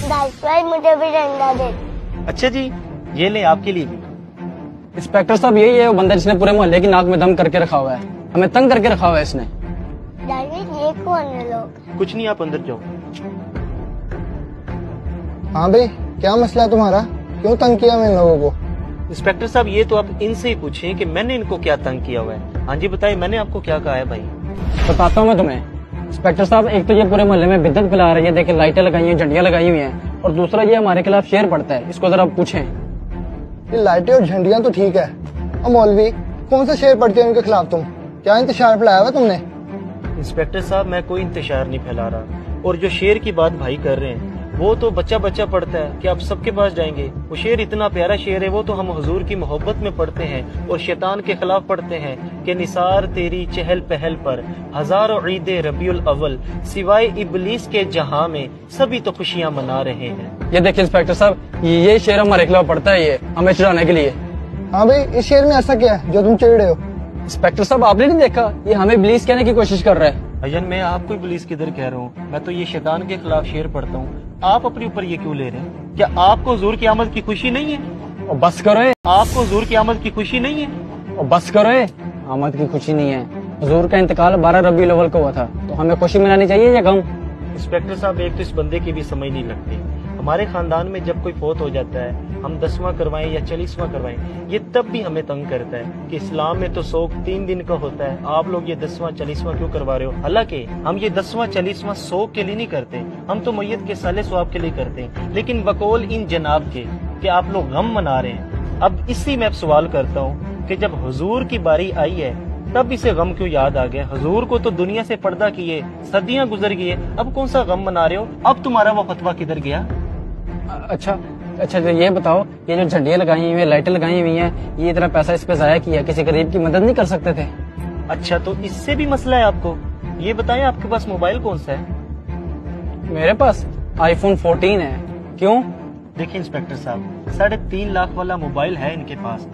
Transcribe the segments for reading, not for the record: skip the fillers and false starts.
That's why मुझे भी डंडा दे। अच्छा जी, ये ले आपके लिए भी। इंस्पेक्टर साहब यही है वो बंदा जिसने पूरे मोहल्ले की नाक में दम करके रखा हुआ है, हमें तंग करके रखा हुआ है इसने। डैडी ये कौन है लोग? कुछ नहीं, आप अंदर जाओ। हाँ भाई, क्या मसला है तुम्हारा? क्यों तंग किया मैंने लोगों को? इंस्पेक्टर साहब ये तो आप इनसे ही पूछें कि मैंने इनको क्या तंग किया हुआ है। हाँ जी बताइए, मैंने आपको क्या कहा है भाई? बताता हूँ मैं तुम्हें। इंस्पेक्टर साहब, एक तो ये पूरे मोहल्ले में बिद्दत फैला रही है, देखिए लाइटें लगाई हैं, झंडियां लगाई हुई हैं, और दूसरा ये हमारे खिलाफ शेर पड़ता है, इसको जरा पूछें। ये लाइटें और झंडियां तो ठीक है, और मौलवी कौन सा शेर पड़ते हैं उनके खिलाफ? तुम क्या इंतशार फैलाया हुआ तुमने? इंस्पेक्टर साहब मैं कोई इंतशार नहीं फैला रहा, और जो शेर की बात भाई कर रहे हैं वो तो बच्चा बच्चा पढ़ता है कि आप सबके पास जाएंगे। वो शेर इतना प्यारा शेर है, वो तो हम हुजूर की मोहब्बत में पढ़ते हैं और शैतान के खिलाफ पढ़ते हैं कि निसार तेरी चहल पहल पर हजारों ईदे रबीउल अव्वल, सिवाय इबलीस के जहां में सभी तो खुशियां मना रहे हैं। ये देखिए इंस्पेक्टर साहब, ये शेर हमारे खिलाफ पड़ता है, ये हमें चिढ़ाने के लिए। हाँ भाई, इस शेर में ऐसा क्या है जो तुम चिढ़ रहे हो? इंस्पेक्टर साहब आपने नहीं देखा, ये हमें इब्लीस कहने की कोशिश कर रहा है। अजन मैं आपको इब्लीस किधर कह रहा हूँ, मैं तो ये शैतान के खिलाफ शेर पढ़ता हूँ। आप अपने ऊपर ये क्यों ले रहे हैं? क्या आपको हुजूर की आमद की खुशी नहीं है? और बस करो, आपको हुजूर की आमद की खुशी नहीं है? और बस करो, आमद की खुशी नहीं है। हुजूर का इंतकाल 12 रबीउल अव्वल को हुआ था, तो हमें खुशी मनानी चाहिए या गम? इंस्पेक्टर साहब एक तो इस बंदे की भी समझ नहीं लगती। हमारे खानदान में जब कोई फोत हो जाता है, हम 10वां करवाएं या 40वां करवाएं, ये तब भी हमें तंग करता है कि इस्लाम में तो सोग 3 दिन का होता है, आप लोग ये 10वां 40वां क्यों करवा रहे हो? हालांकि हम ये 10वां 40वां सोग के लिए नहीं करते, हम तो मैयत के साले स्वाब के लिए करते हैं, लेकिन बकौल इन जनाब के कि आप लोग गम मना रहे हैं। अब इसी में अब सवाल करता हूँ कि जब हुजूर की बारी आई है तब इसे गम क्यों याद आ गया? हुजूर को तो दुनिया से पर्दा किए सदियां गुजर गई है, अब कौन सा गम मना रहे हो? अब तुम्हारा वो फतवा किधर गया? अच्छा तो ये बताओ, ये जो झंडियां लगाई हुई हैं, लाइटें लगाई हुई हैं, ये इतना पैसा इस पे जाया किया, किसी गरीब की मदद नहीं कर सकते थे? अच्छा तो इससे भी मसला है आपको? ये बताएं आपके पास मोबाइल कौन सा है? मेरे पास iPhone 14 है। क्यों? देखिए इंस्पेक्टर साहब, 3.5 लाख वाला मोबाइल है इनके पास,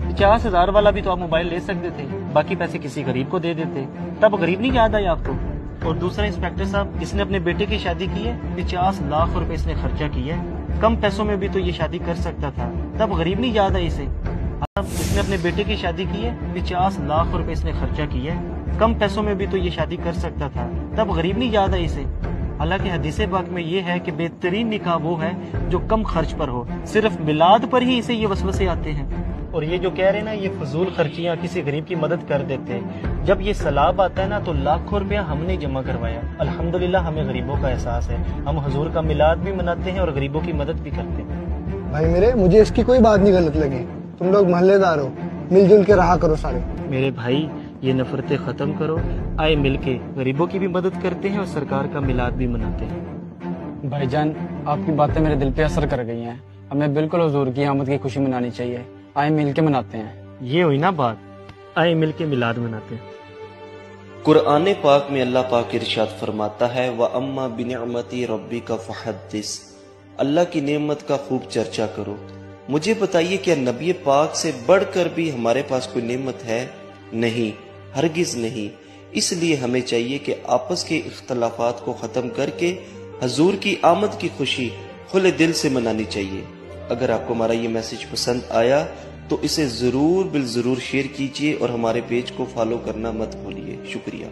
50,000 वाला भी तो आप मोबाइल ले सकते थे, बाकी पैसे किसी गरीब को दे देते, तब गरीब नहीं याद आया आपको? और दूसरा इंस्पेक्टर साहब, इसने अपने बेटे की शादी की है, 50 लाख रुपए इसने खर्चा किया है, कम पैसों में भी तो ये शादी कर सकता था, तब गरीब नहीं याद है इसे? अब इसने अपने बेटे की शादी की है, 50 लाख रुपए इसने खर्चा किया है, कम पैसों में भी तो ये शादी कर सकता था, तब गरीब नहीं याद है इसे? हालांकि हदीस पाक में ये है कि बेहतरीन निकाह वो है जो कम खर्च पर हो, सिर्फ मिलाद पर ही इसे ये वसवसे आते हैं। और ये जो कह रहे हैं ना, ये फजूल खर्चियां किसी गरीब की मदद कर देते हैं, जब ये सलाब आता है ना तो लाखों रुपया हमने जमा करवाया। अल्हम्दुलिल्लाह हमें गरीबों का एहसास है, हम हुजूर का मिलाद भी मनाते हैं और गरीबों की मदद भी करते हैं। भाई मेरे, मुझे इसकी कोई बात नहीं गलत लगी। तुम लोग मोहल्लेदार हो, मिलजुल के रहा करो सारे। मेरे भाई ये नफरतें खत्म करो, आए मिलके गरीबों की भी मदद करते हैं और सरकार का मिलाद भी मनाते हैं। भाईजान, आपकी बातें मेरे दिल पे असर कर गई हैं, हमें बिल्कुल हुजूर की आमद की खुशी मनानी चाहिए, आए मिल के मनाते हैं। ये हुई ना बात, आए मिल के मिलाद मनाते हैं। कुरान पाक में अल्लाह पाक इरशाद फरमाता है, व अम्मा बिनिअमती रब्बिका फहद्दिस, अल्लाह की नेमत का खूब चर्चा करो। मुझे बताइए, क्या नबी पाक से बढ़कर भी हमारे पास कोई नेमत है? नहीं, हरगिज नहीं। इसलिए हमें चाहिए कि आपस के इख्तलाफात को ख़त्म करके हजूर की आमद की खुशी खुले दिल से मनानी चाहिए। अगर आपको हमारा ये मैसेज पसंद आया तो इसे ज़रूर बिल ज़रूर शेयर कीजिए और हमारे पेज को फॉलो करना मत भूलिए। शुक्रिया।